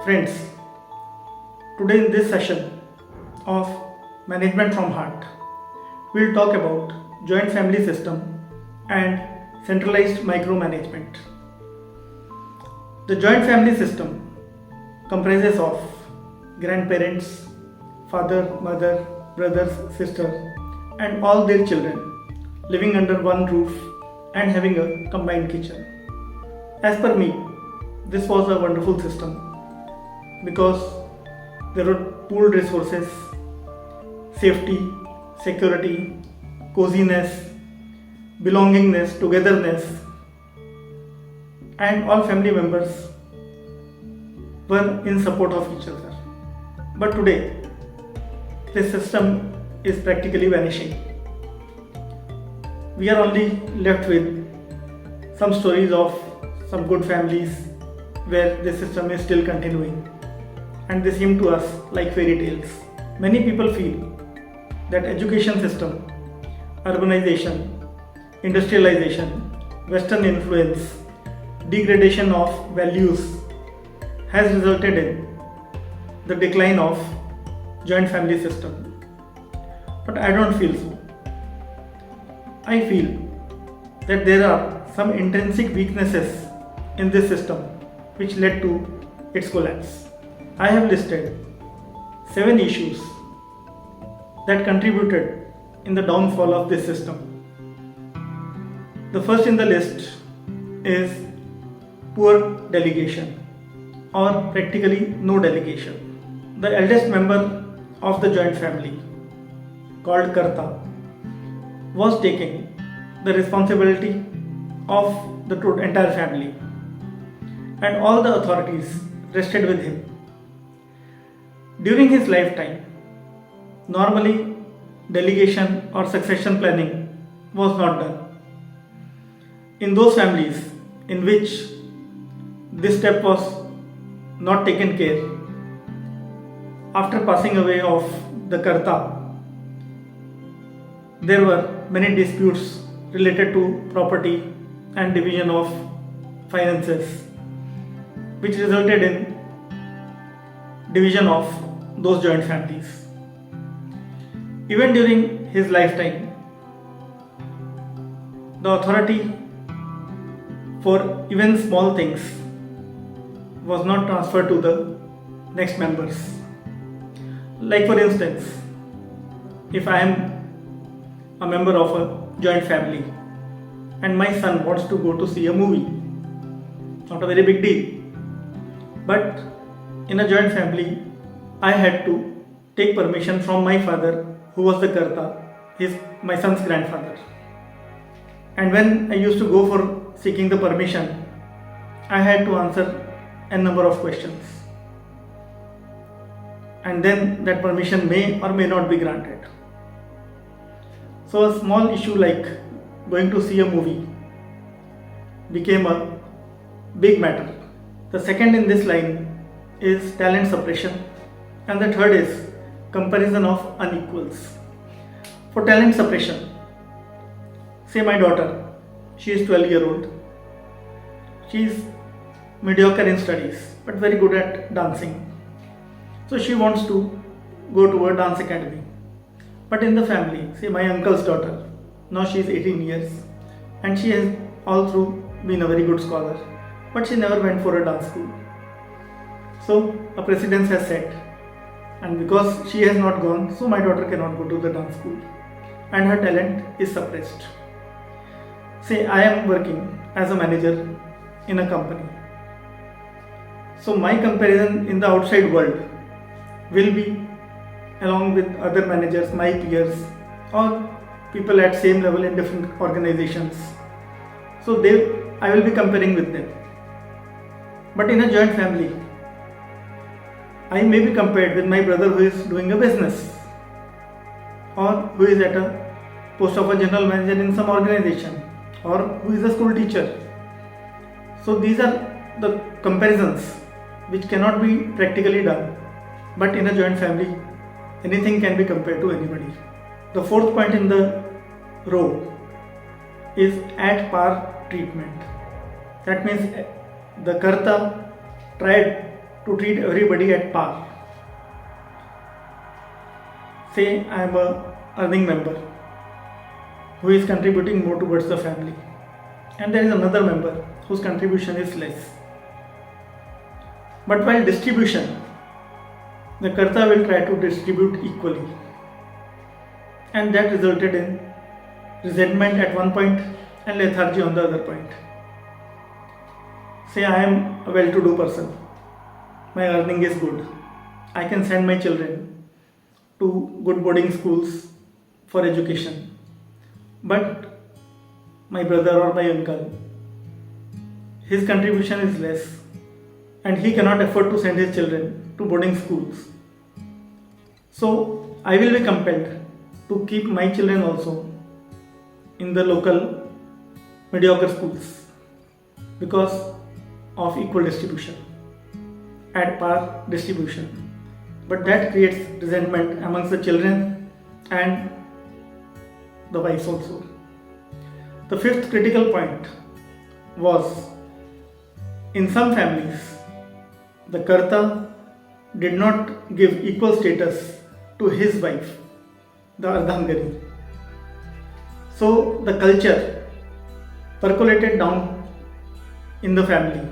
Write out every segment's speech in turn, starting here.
Friends, today in this session of Management from Heart, we'll talk about joint family system and centralized micromanagement. The joint family system comprises of grandparents, father, mother, brothers, sisters, and all their children living under one roof and having a combined kitchen. As per me, this was a wonderful system because there were pooled resources, safety, security, coziness, belongingness, togetherness, and all family members were in support of each other. But today, this system is practically vanishing. We are only left with some stories of some good families where this system is still continuing, and they seem to us like fairy tales. Many people feel that education system, urbanization, industrialization, Western influence, degradation of values has resulted in the decline of joint family system. But I don't feel so. I feel that there are some intrinsic weaknesses in this system which led to its collapse. I have listed 7 issues that contributed in the downfall of this system. The first in the list is poor delegation or practically no delegation. The eldest member of the joint family, called Karta, was taking the responsibility of the entire family, and all the authorities rested with him. During his lifetime, normally delegation or succession planning was not done. In those families in which this step was not taken care, after passing away of the Karta, there were many disputes related to property and division of finances, which resulted in division of those joint families. Even during his lifetime, the authority for even small things was not transferred to the next members. Like for instance, if I am a member of a joint family and my son wants to go to see a movie, not a very big deal, but in a joint family I had to take permission from my father, who was the Karta, my son's grandfather. And when I used to go for seeking the permission, I had to answer a number of questions, and then that permission may or may not be granted. So a small issue like going to see a movie became a big matter. The second in this line is talent suppression, and the third is comparison of unequals. For talent suppression, say my daughter, she is 12-year-old, she is mediocre in studies but very good at dancing. So she wants to go to a dance academy. But in the family, say my uncle's daughter, now she is 18 years and she has all through been a very good scholar, but she never went for a dance school. So a precedence has set, and because she has not gone, so my daughter cannot go to the dance school and her talent is suppressed. Say I am working as a manager in a company. So my comparison in the outside world will be along with other managers, my peers, or people at same level in different organizations. So I will be comparing with them. But in a joint family, I may be compared with my brother who is doing a business, or who is at a post of a general manager in some organization, or who is a school teacher. So these are the comparisons which cannot be practically done. But in a joint family, anything can be compared to anybody. The fourth point in the row is at par treatment. That means the Karta tried to treat everybody at par. Say I am a earning member who is contributing more towards the family, and there is another member whose contribution is less. But while distribution, the karta will try to distribute equally, and that resulted in resentment at one point and lethargy on the other point. Say I am a well-to-do person, my earning is good, I can send my children to good boarding schools for education, but my brother or my uncle, his contribution is less and he cannot afford to send his children to boarding schools. So I will be compelled to keep my children also in the local mediocre schools because of equal distribution, at par distribution. But that creates resentment amongst the children and the wives also. The fifth critical point was, in some families, the karta did not give equal status to his wife, the ardhangani. So the culture percolated down in the family,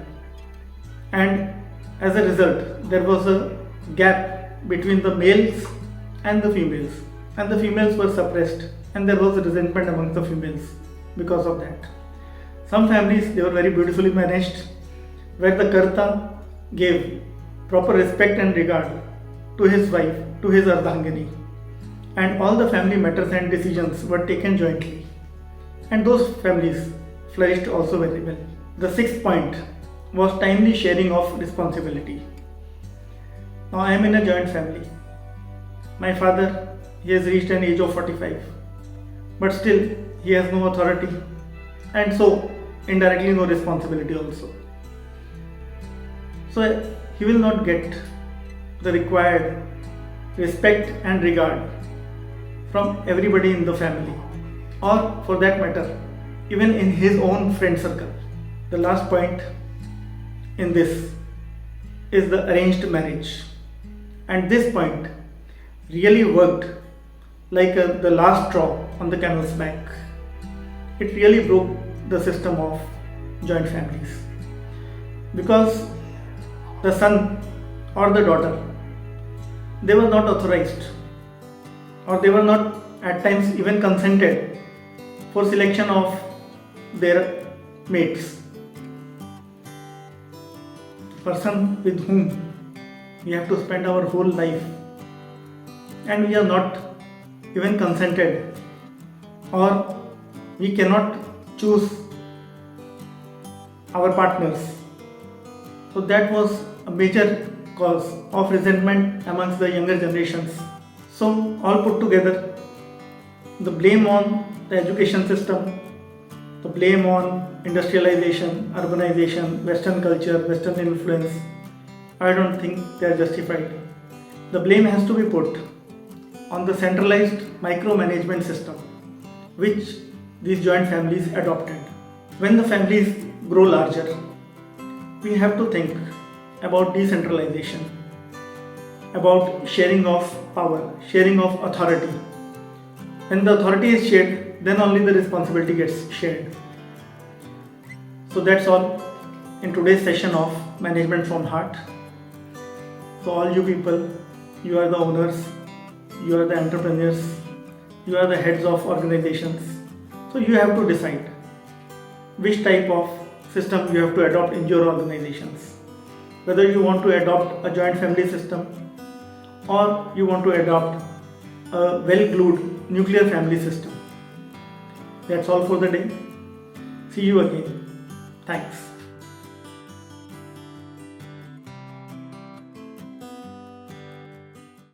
and as a result there was a gap between the males and the females were suppressed, and there was a resentment amongst the females because of that. Some families, they were very beautifully managed, where the karta gave proper respect and regard to his wife, to his ardhangani, and all the family matters and decisions were taken jointly, and those families flourished also very well. The sixth point was timely sharing of responsibility. Now I am in a joint family. My father, he has reached an age of 45, but still he has no authority, and so indirectly no responsibility also. So he will not get the required respect and regard from everybody in the family, or for that matter, even in his own friend circle. The last point in this is the arranged marriage, and this point really worked like the last straw on the camel's back. It really broke the system of joint families, because the son or the daughter, they were not authorized, or they were not at times even consented for selection of their mates. The person with whom we have to spend our whole life, and we are not even consented, or we cannot choose our partners. So that was a major cause of resentment amongst the younger generations. So all put together, the blame on the education system, the blame on industrialization, urbanization, Western culture, Western influence, I don't think they are justified. The blame has to be put on the centralized micro management system which these joint families adopted. When the families grow larger, we have to think about decentralization, about sharing of power, sharing of authority. When the authority is shared, then only the responsibility gets shared. So that's all in today's session of Management from Heart. So all you people, you are the owners, you are the entrepreneurs, you are the heads of organizations. So you have to decide which type of system you have to adopt in your organizations. Whether you want to adopt a joint family system, or you want to adopt a well-glued nuclear family system. That's all for the day. See you again. Thanks.